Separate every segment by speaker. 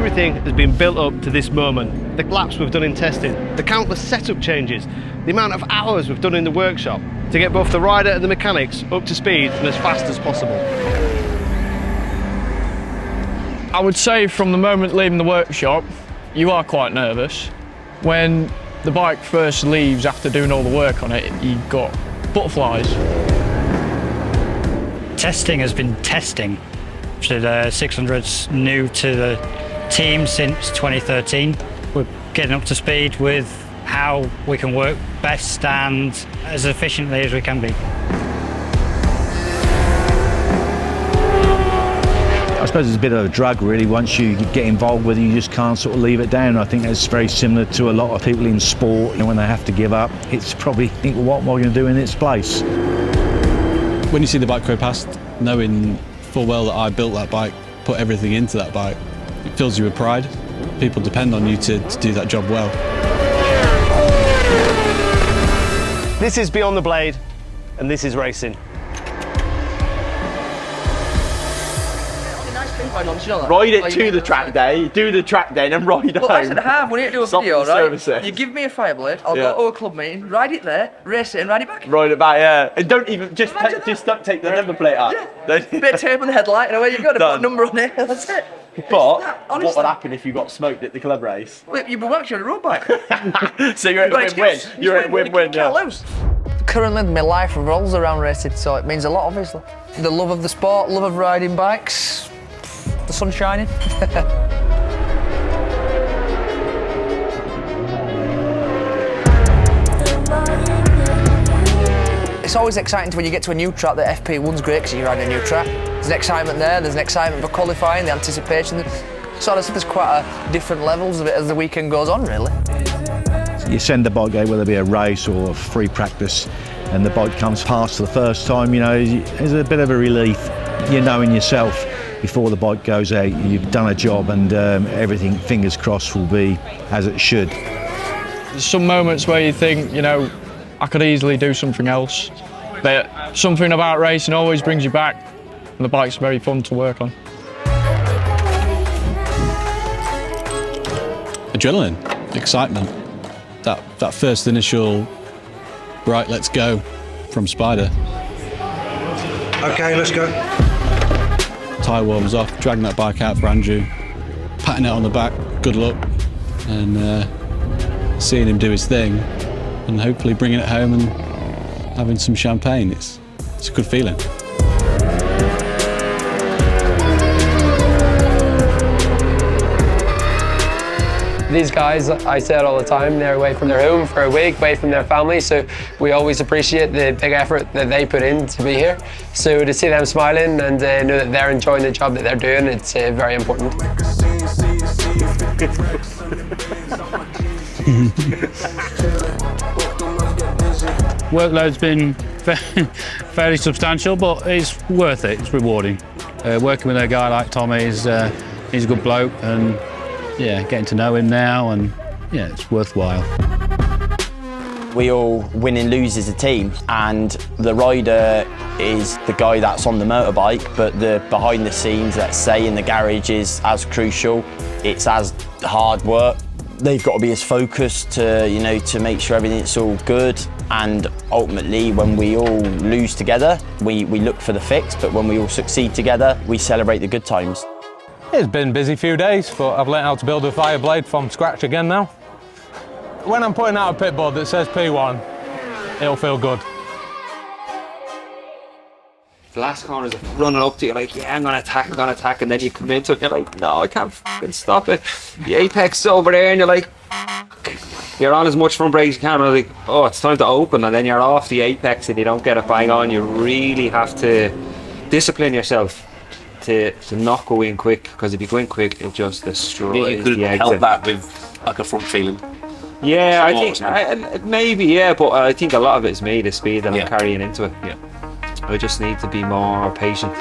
Speaker 1: Everything has been built up to this moment. The laps we've done in testing, the countless setup changes, the amount of hours we've done in the workshop to get both the rider and the mechanics up to speed and as fast as possible.
Speaker 2: I would say from the moment leaving the workshop, you are quite nervous. When the bike first leaves after doing all the work on it, you've got butterflies.
Speaker 3: Testing has been testing. So the 600's new to the team since 2013. We're getting up to speed with how we can work best and as efficiently as we can be.
Speaker 4: I suppose it's a bit of a drug really. Once you get involved with it, you just can't sort of leave it down. I think that's very similar to a lot of people in sport. When they have to give up, it's probably think, what am I going to do in its place?
Speaker 5: When you see the bike go past, knowing full well that I built that bike, put everything into that bike, it fills you with pride. People depend on you to do that job well.
Speaker 1: This is Beyond the Blade, and this is racing.
Speaker 6: Ride it to the track day, do the track day, and then ride home.
Speaker 7: Well, I said half, we need to do a video, right?
Speaker 6: Services.
Speaker 7: You give me a Fireblade, I'll go to a club meeting, ride it there, race it and ride it back.
Speaker 6: Ride it back, yeah. And don't even, just don't take the number plate out.
Speaker 7: Yeah. Bit of tape on the headlight and away you go, to put a number on it, that's it.
Speaker 6: But what would happen if you got smoked at the club race?
Speaker 7: Well, you'd be actually on a road bike.
Speaker 6: So you're at win-win. You're at win-win, yeah.
Speaker 7: Lose. Currently, my life revolves around racing, so it means a lot, obviously. The love of the sport, love of riding bikes, the sun's shining. It's always exciting when you get to a new track. The FP1's great because you're riding a new track. There's an excitement there, there's an excitement for qualifying, the anticipation. So there's quite different levels of it as the weekend goes on, really.
Speaker 4: You send the bike out, whether it be a race or a free practice, and the bike comes past for the first time, you know, there's a bit of a relief. You know in yourself, before the bike goes out, you've done a job and everything, fingers crossed, will be as it should.
Speaker 2: There's some moments where you think, you know, I could easily do something else. But something about racing always brings you back, and the bike's very fun to work on.
Speaker 5: Adrenaline, excitement. That first initial, right, let's go, from Spider.
Speaker 8: Okay, let's go.
Speaker 5: Tyre warms off, dragging that bike out for Andrew, patting it on the back, good luck, and seeing him do his thing, and hopefully bringing it home and having some champagne. It's a good feeling.
Speaker 9: These guys, I say it all the time, they're away from their home for a week, away from their family, so we always appreciate the big effort that they put in to be here. So to see them smiling and know that they're enjoying the job that they're doing, it's very important.
Speaker 10: Workload's been fairly substantial, but it's worth it, it's rewarding. Working with a guy like Tommy he's a good bloke, and yeah, getting to know him now, and yeah, it's worthwhile.
Speaker 6: We all win and lose as a team, and the rider is the guy that's on the motorbike, but the behind the scenes, let's say, in the garage is as crucial. It's as hard work. They've got to be as focused to, you know, to make sure everything's all good. And ultimately, when we all lose together, we look for the fix, but when we all succeed together, we celebrate the good times.
Speaker 11: It's been a busy few days, but I've learned how to build a Fireblade from scratch again now. When I'm putting out a pit board that says P1, it'll feel good.
Speaker 12: The last corner is running up to you, like, yeah, I'm gonna attack, and then you come into it, and you're like, no, I can't fucking stop it. The apex is over there, and you're like, you're on as much front brake as you can, and like, oh, it's time to open, and then you're off the apex and you don't get it bang on. You really have to discipline yourself to not go in quick, because if you go in quick, it just destroys
Speaker 13: you could
Speaker 12: the exit.
Speaker 13: help that with like a front feeling.
Speaker 12: Yeah, I think maybe, yeah, but I think a lot of it is me, the speed that I'm carrying into it.
Speaker 13: Yeah.
Speaker 12: I just need to be more patient.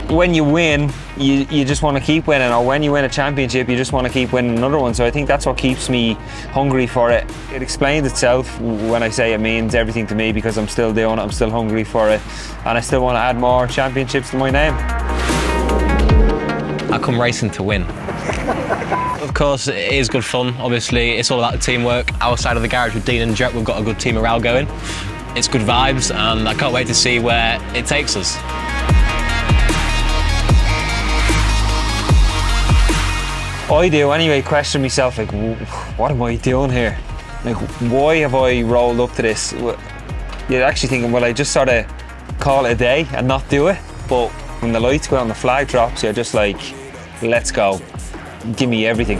Speaker 12: When you win, you just want to keep winning, or when you win a championship, you just want to keep winning another one. So I think that's what keeps me hungry for it. It explains itself when I say it means everything to me, because I'm still doing it, I'm still hungry for it, and I still want to add more championships to my name.
Speaker 8: I come racing to win. Of course, it is good fun. Obviously, it's all about the teamwork. Our side of the garage with Dean and Jet, we've got a good team morale going. It's good vibes, and I can't wait to see where it takes us.
Speaker 12: I do anyway, question myself, like, what am I doing here? Like, why have I rolled up to this? You're actually thinking, well, I just sort of call it a day and not do it. But when the lights go on, the flag drops, you're just like, let's go. Give me everything.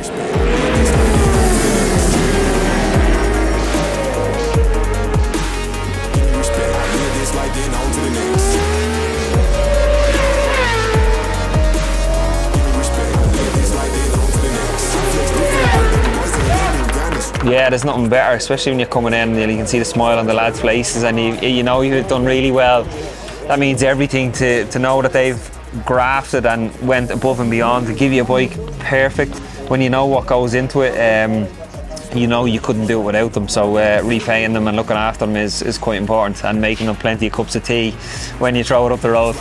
Speaker 12: Yeah, there's nothing better, especially when you're coming in and you can see the smile on the lads' faces, and you know you've done really well. That means everything to know that they've grafted and went above and beyond to give you a bike perfect. When you know what goes into it, you know you couldn't do it without them. So repaying them and looking after them is quite important, and making them plenty of cups of tea when you throw it up the road.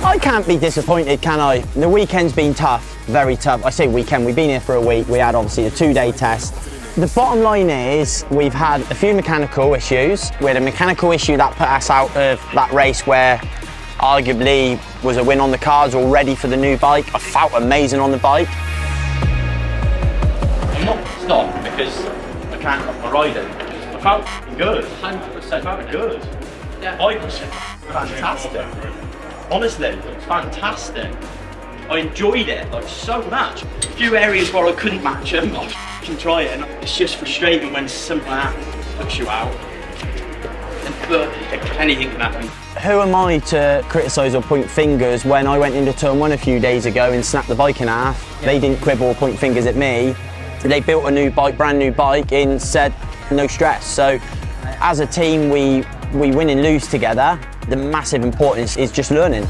Speaker 6: I can't be disappointed, can I? The weekend's been tough, very tough. I say weekend, we've been here for a week. We had obviously a 2-day test. The bottom line is we've had a few mechanical issues. We had a mechanical issue that put us out of that race where arguably was a win on the cards already for the new bike. I felt amazing on the bike.
Speaker 14: I'm not stopped because I can't cut my riding. I felt good, 100%. I felt good. Yeah, bike was fantastic. Honestly, it was fantastic. I enjoyed it like so much. A few areas where I couldn't match them, I can try it, and it's just frustrating when something like that puts you out. But anything can happen.
Speaker 6: Who am I to criticise or point fingers when I went into turn 1 a few days ago and snapped the bike in half? They didn't quibble or point fingers at me. They built a new bike, brand new bike, and said no stress. So as a team, we win and lose together. The massive importance is just learning.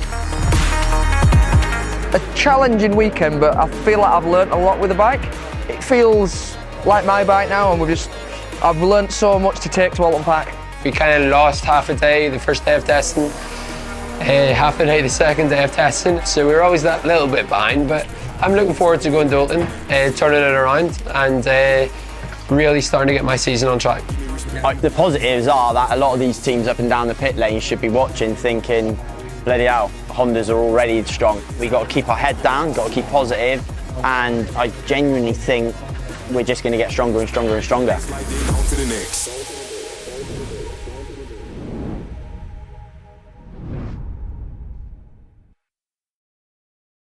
Speaker 7: A challenging weekend, but I feel like I've learnt a lot with the bike. It feels like my bike now, and I've learnt so much to take to Alton Park.
Speaker 9: We kind of lost half a day the first day of testing, half a day the second day of testing, so we were always that little bit behind, but I'm looking forward to going to Alton, turning it around, and really starting to get my season on track.
Speaker 6: The positives are that a lot of these teams up and down the pit lane should be watching, thinking, bloody hell, Hondas are already strong. We've got to keep our head down, got to keep positive, and I genuinely think we're just going to get stronger and stronger and stronger.